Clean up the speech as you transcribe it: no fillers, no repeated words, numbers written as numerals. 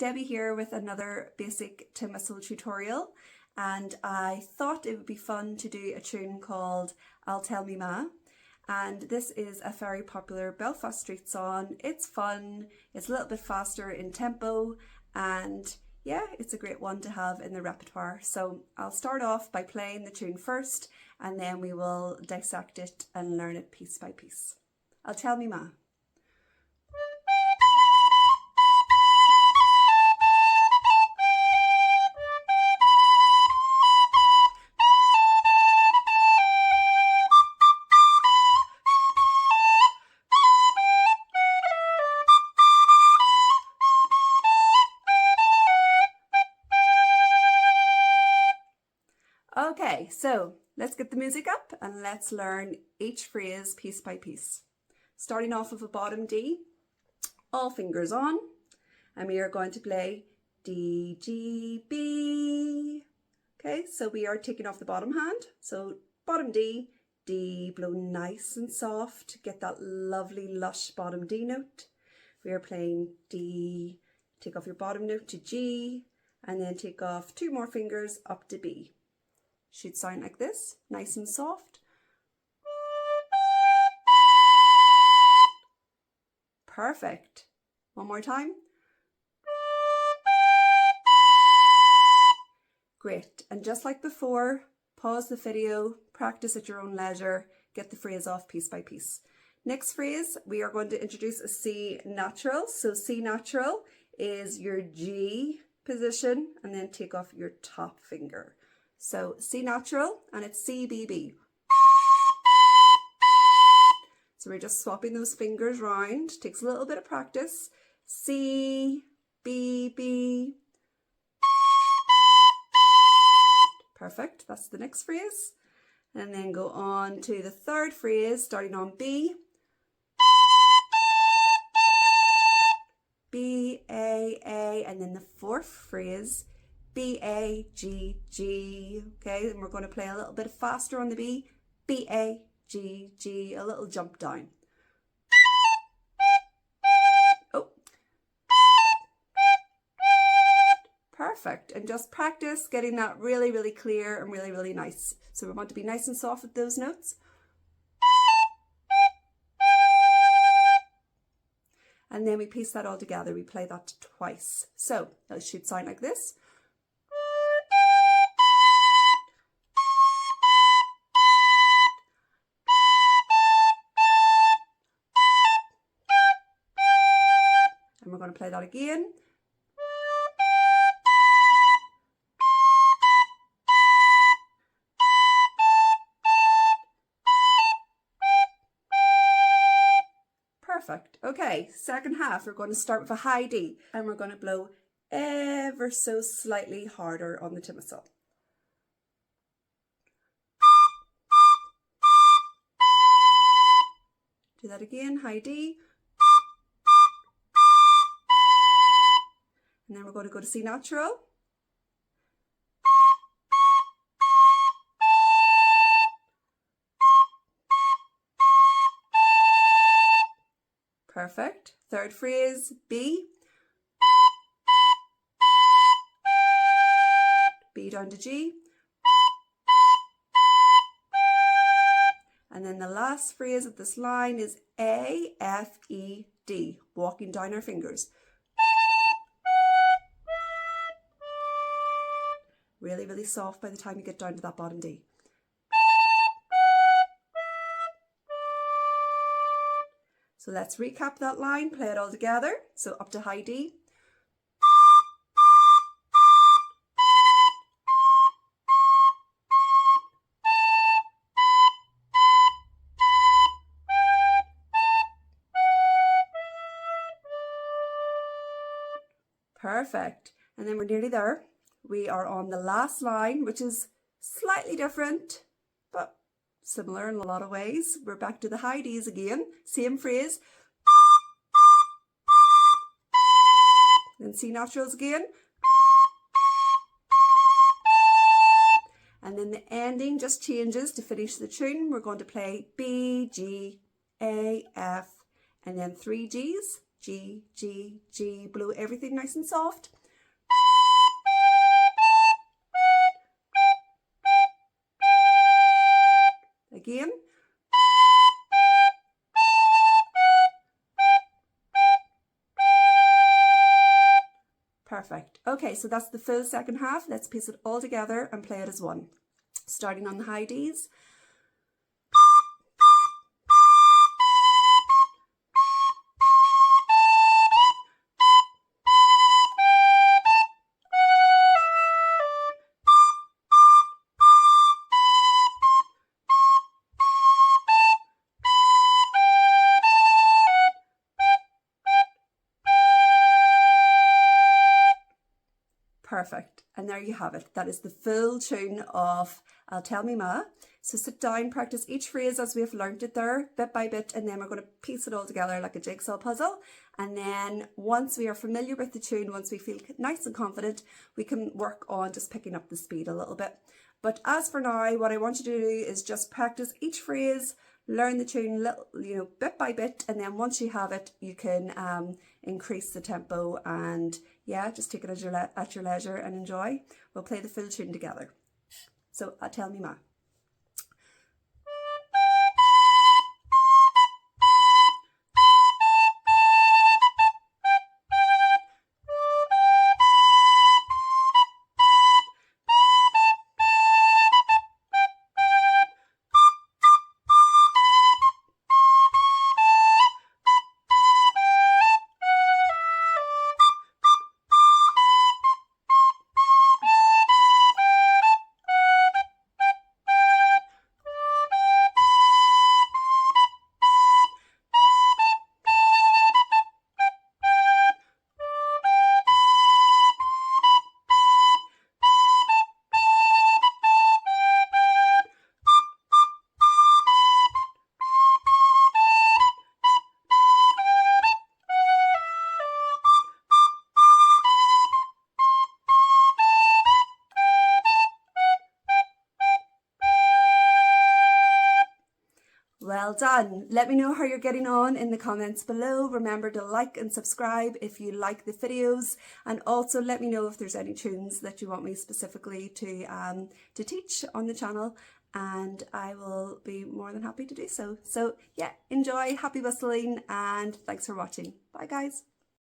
Debbie here with another basic tin whistle tutorial, and I thought it would be fun to do a tune called I'll Tell Me Ma. And this is a very popular Belfast street song. It's fun, it's a little bit faster in tempo, and yeah, it's a great one to have in the repertoire. So I'll start off by playing the tune first, and then we will dissect it and learn it piece by piece. I'll Tell Me Ma. Okay, so let's get the music up and let's learn each phrase piece by piece. Starting off with a bottom D, all fingers on, and we are going to play D, G, B. Okay, so we are taking off the bottom hand. So bottom D, D, blow nice and soft, get that lovely lush bottom D note. We are playing D, take off your bottom note to G, and then take off 2 more fingers up to B. Should sound like this, nice and soft. Perfect. One more time. Great. And just like before, pause the video, practice at your own leisure, get the phrase off piece by piece. Next phrase, we are going to introduce a C natural. So C natural is your G position, and then take off your top finger. So C natural, and it's C, B, B. So we're just swapping those fingers round. Takes a little bit of practice. C, B, B. Perfect, that's the next phrase. And then go on to the third phrase, starting on B. B, A, and then the fourth phrase, B, A, G, G. Okay, and we're going to play a little bit faster on the B. B, A, G, G, a little jump down. Oh. Perfect. And just practice getting that really, really clear and really, really nice. So we want to be nice and soft with those notes. And then we piece that all together. We play that twice. So it should sound like this. And we're going to play that again. Perfect. Okay, second half, we're going to start with a high D, and we're going to blow ever so slightly harder on the tin whistle. Do that again, high D. And then we're going to go to C natural. Perfect. Third phrase, B. B down to G. And then the last phrase of this line is A, F, E, D, walking down our fingers. Really, really soft by the time you get down to that bottom D. So let's recap that line, play it all together. So up to high D. Perfect. And then we're nearly there. We are on the last line, which is slightly different, but similar in a lot of ways. We're back to the high Ds again. Same phrase. Then C naturals again. And then the ending just changes to finish the tune. We're going to play B, G, A, F, and then 3 Gs. G, G, G. Blow everything nice and soft. Again. Perfect. Okay, so that's the full second half. Let's piece it all together and play it as one. Starting on the high Ds. Perfect. And there you have it. That is the full tune of I'll Tell Me Ma. So sit down, practice each phrase as we have learned it there, bit by bit, and then we're going to piece it all together like a jigsaw puzzle. And then once we are familiar with the tune, once we feel nice and confident, we can work on just picking up the speed a little bit. But as for now, what I want you to do is just practice each phrase, learn the tune little, bit by bit, and then once you have it, you can increase the tempo and just take it at your leisure and enjoy. We'll play the full tune together. So Tell Me Ma. Well done. Let me know how you're getting on in the comments below. Remember to like and subscribe if you like the videos, and also let me know if there's any tunes that you want me specifically to teach on the channel, and I will be more than happy to do so. So yeah, enjoy, happy whistling, and thanks for watching. Bye guys.